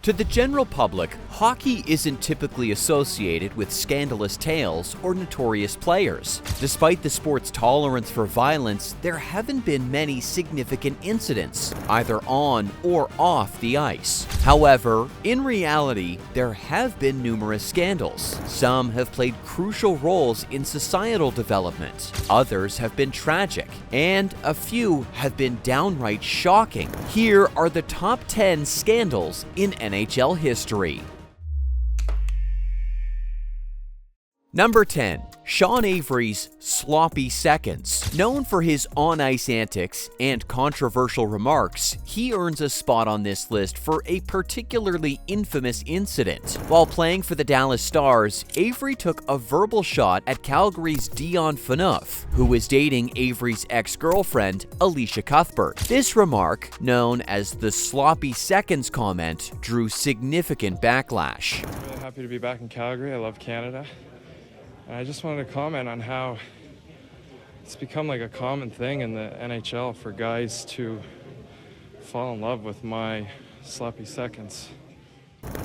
To the general public, hockey isn't typically associated with scandalous tales or notorious players. Despite the sport's tolerance for violence, there haven't been many significant incidents, either on or off the ice. However, in reality, there have been numerous scandals. Some have played crucial roles in societal development, others have been tragic, and a few have been downright shocking. Here are the top 10 scandals in NHL history. Number 10. Sean Avery's sloppy seconds. Known for his on-ice antics and controversial remarks, he earns a spot on this list for a particularly infamous incident. While playing for the Dallas Stars, Avery took a verbal shot at Calgary's Dion Phaneuf, who was dating Avery's ex-girlfriend, Alicia Cuthbert. This remark, known as the sloppy seconds comment, drew significant backlash. I'm really happy to be back in Calgary. I love Canada. I just wanted to comment on how it's become like a common thing in the NHL for guys to fall in love with my sloppy seconds.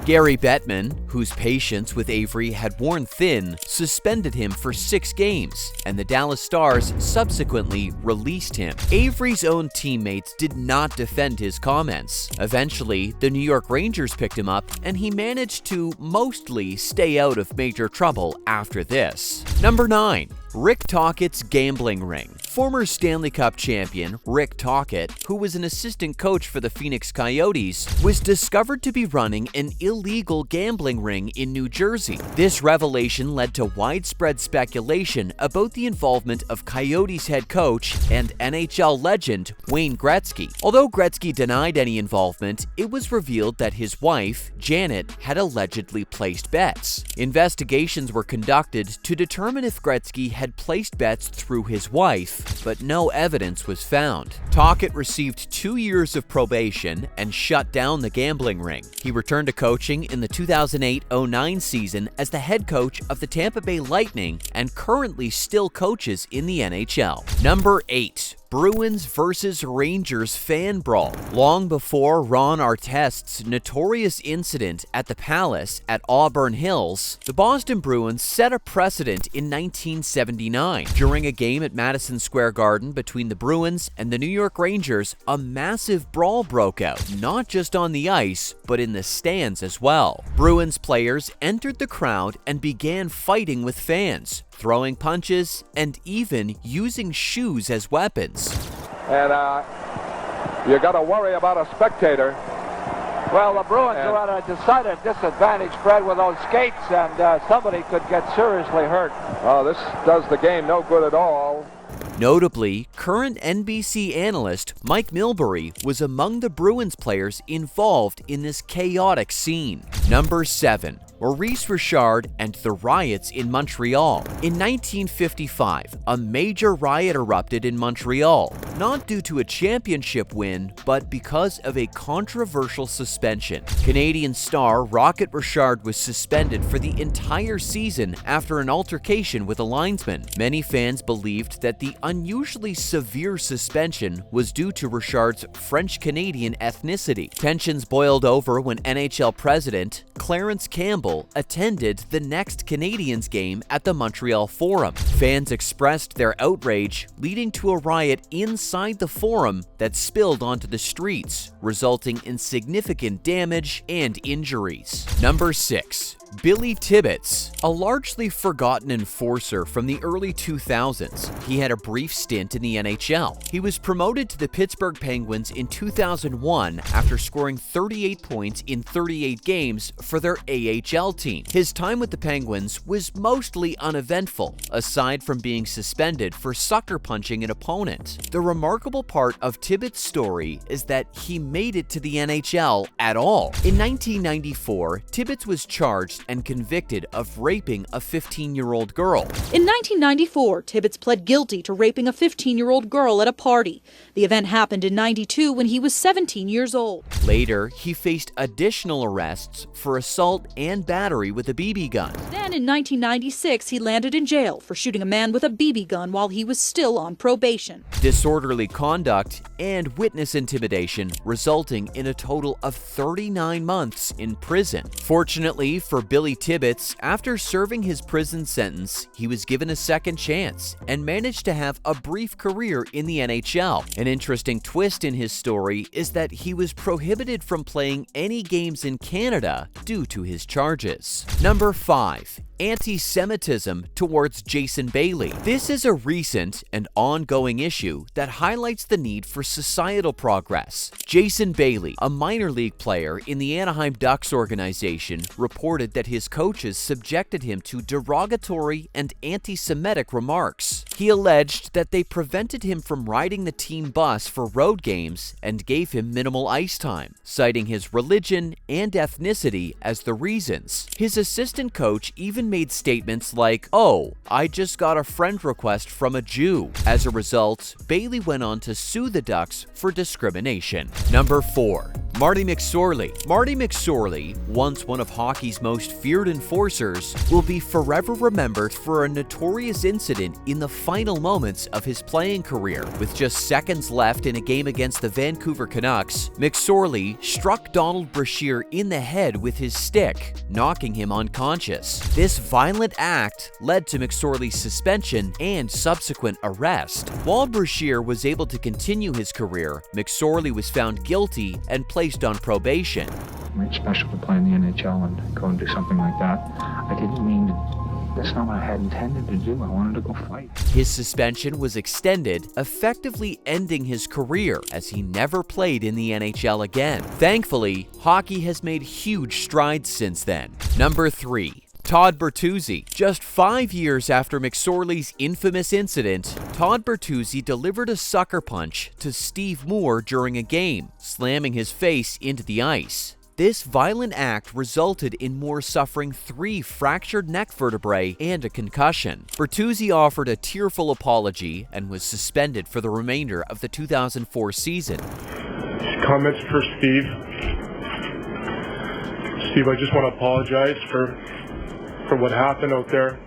Gary Bettman, whose patience with Avery had worn thin, suspended him for 6 games, and the Dallas Stars subsequently released him. Avery's own teammates did not defend his comments. Eventually, the New York Rangers picked him up, and he managed to mostly stay out of major trouble after this. Number 9. Rick Tocchet's gambling ring. Former Stanley Cup champion Rick Tocchet, who was an assistant coach for the Phoenix Coyotes, was discovered to be running an illegal gambling ring in New Jersey. This revelation led to widespread speculation about the involvement of Coyotes head coach and NHL legend Wayne Gretzky. Although Gretzky denied any involvement, it was revealed that his wife, Janet, had allegedly placed bets. Investigations were conducted to determine if Gretzky had placed bets through his wife, but no evidence was found. Tocchet received 2 years of probation and shut down the gambling ring. He returned to coaching in the 2008-09 season as the head coach of the Tampa Bay Lightning and currently still coaches in the NHL. Number 8. Bruins versus Rangers fan brawl. Long before Ron Artest's notorious incident at the Palace at Auburn Hills, the Boston Bruins set a precedent in 1979. During a game at Madison Square Garden between the Bruins and the New York Rangers, a massive brawl broke out, not just on the ice, but in the stands as well. Bruins players entered the crowd and began fighting with fans, throwing punches, and even using shoes as weapons. And you got to worry about a spectator. Well, the Bruins are at a decided disadvantage, Fred, with those skates, and somebody could get seriously hurt. Oh, this does the game no good at all. Notably, current NBC analyst Mike Milbury was among the Bruins players involved in this chaotic scene. Number 7. Maurice Richard and the riots in Montreal. In 1955, a major riot erupted in Montreal, not due to a championship win, but because of a controversial suspension. Canadian star Rocket Richard was suspended for the entire season after an altercation with a linesman. Many fans believed that the unusually severe suspension was due to Richard's French-Canadian ethnicity. Tensions boiled over when NHL president Clarence Campbell attended the next Canadiens game at the Montreal Forum. Fans expressed their outrage, leading to a riot inside the Forum that spilled onto the streets, resulting in significant damage and injuries. Number 6. Billy Tibbets, a largely forgotten enforcer from the early 2000s. He had a brief stint in the NHL. He was promoted to the Pittsburgh Penguins in 2001 after scoring 38 points in 38 games for their AHL team. His time with the Penguins was mostly uneventful, aside from being suspended for sucker punching an opponent. The remarkable part of Tibbets' story is that he made it to the NHL at all. In 1994, Tibbets was charged charges and convicted of raping a 15-year-old girl. In 1994, Tibbetts pled guilty to raping a 15-year-old girl at a party. The event happened in '92 when he was 17 years old. Later, he faced additional arrests for assault and battery with a BB gun. Then in 1996, he landed in jail for shooting a man with a BB gun while he was still on probation. Disorderly conduct and witness intimidation, resulting in a total of 39 months in prison. Fortunately for Billy Tibbetts, after serving his prison sentence, he was given a second chance and managed to have a brief career in the NHL. An interesting twist in his story is that he was prohibited from playing any games in Canada due to his charges. Number 5. Anti-Semitism towards Jason Bailey. This is a recent and ongoing issue that highlights the need for societal progress. Jason Bailey, a minor league player in the Anaheim Ducks organization, reported that his coaches subjected him to derogatory and anti-Semitic remarks. He alleged that they prevented him from riding the team bus for road games and gave him minimal ice time, citing his religion and ethnicity as the reasons. His assistant coach even made statements like, "Oh, I just got a friend request from a Jew." As a result, Bailey went on to sue the Ducks for discrimination. Number 4. Marty McSorley. Marty McSorley, once one of hockey's most feared enforcers, will be forever remembered for a notorious incident in the final moments of his playing career. With just seconds left in a game against the Vancouver Canucks, McSorley struck Donald Brashear in the head with his stick, knocking him unconscious. This violent act led to McSorley's suspension and subsequent arrest. While Brashear was able to continue his career, McSorley was found guilty and placed on probation. It's special to play in the NHL and go and do something like that. I didn't mean to. That's not what I had intended to do. I wanted to go fight. His suspension was extended, effectively ending his career, as he never played in the NHL again. Thankfully, hockey has made huge strides since then. Number 3. Todd Bertuzzi. Just 5 years after McSorley's infamous incident, Todd Bertuzzi delivered a sucker punch to Steve Moore during a game, slamming his face into the ice. This violent act resulted in Moore suffering 3 fractured neck vertebrae and a concussion. Bertuzzi offered a tearful apology and was suspended for the remainder of the 2004 season. Comments for Steve. Steve, I just want to apologize for what happened out there.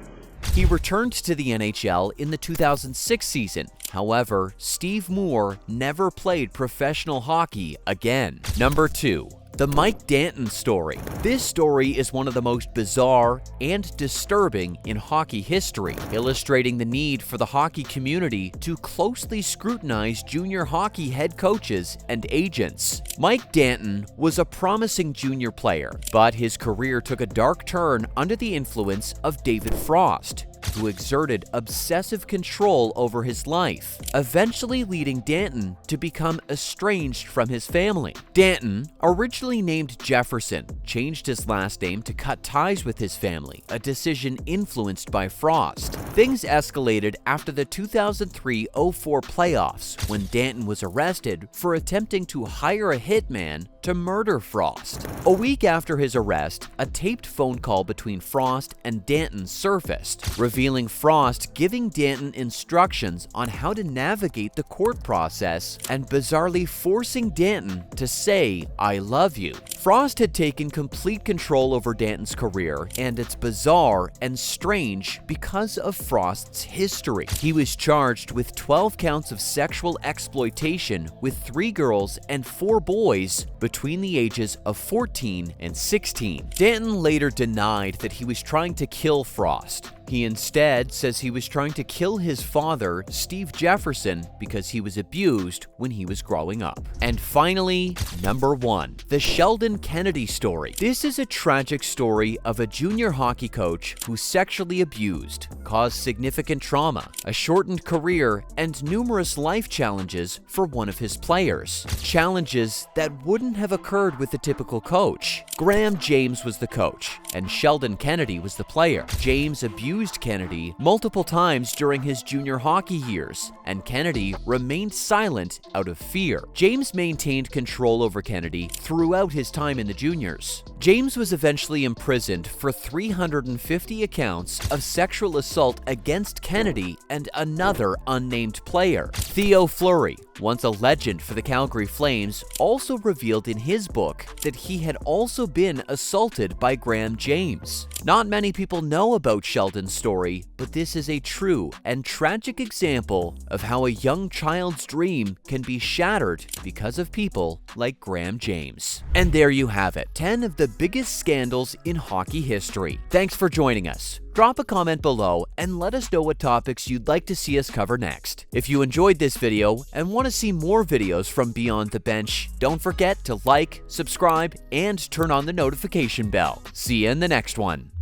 He returned to the NHL in the 2006 season. However, Steve Moore never played professional hockey again. Number 2. The Mike Danton story. This story is one of the most bizarre and disturbing in hockey history, illustrating the need for the hockey community to closely scrutinize junior hockey head coaches and agents. Mike Danton was a promising junior player, but his career took a dark turn under the influence of David Frost, who exerted obsessive control over his life, eventually leading Danton to become estranged from his family. Danton, originally named Jefferson, changed his last name to cut ties with his family, a decision influenced by Frost. Things escalated after the 2003-04 playoffs, when Danton was arrested for attempting to hire a hitman to murder Frost. A week after his arrest, a taped phone call between Frost and Danton surfaced, revealing Frost giving Danton instructions on how to navigate the court process and bizarrely forcing Danton to say, "I love you." Frost had taken complete control over Danton's career, and it's bizarre and strange because of Frost's history. He was charged with 12 counts of sexual exploitation with 3 girls and 4 boys between the ages of 14 and 16. Danton later denied that he was trying to kill Frost. He instead says he was trying to kill his father, Steve Jefferson, because he was abused when he was growing up. And finally, number 1, the Sheldon Kennedy story. This is a tragic story of a junior hockey coach who sexually abused, caused significant trauma, a shortened career, and numerous life challenges for one of his players. Challenges that wouldn't have occurred with the typical coach. Graham James was the coach. and Sheldon Kennedy was the player. James abused Kennedy multiple times during his junior hockey years, and Kennedy remained silent out of fear. James maintained control over Kennedy throughout his time in the juniors. James was eventually imprisoned for 350 accounts of sexual assault against Kennedy and another unnamed player. Theo Fleury, once a legend for the Calgary Flames, also revealed in his book that he had also been assaulted by Graham James. Not many people know about Sheldon's story, but this is a true and tragic example of how a young child's dream can be shattered because of people like Graham James. And there you have it, 10 of the biggest scandals in hockey history. Thanks for joining us. Drop a comment below and let us know what topics you'd like to see us cover next. If you enjoyed this video and want to see more videos from Beyond the Bench, don't forget to like, subscribe, and turn on the notification bell. See you in the next one.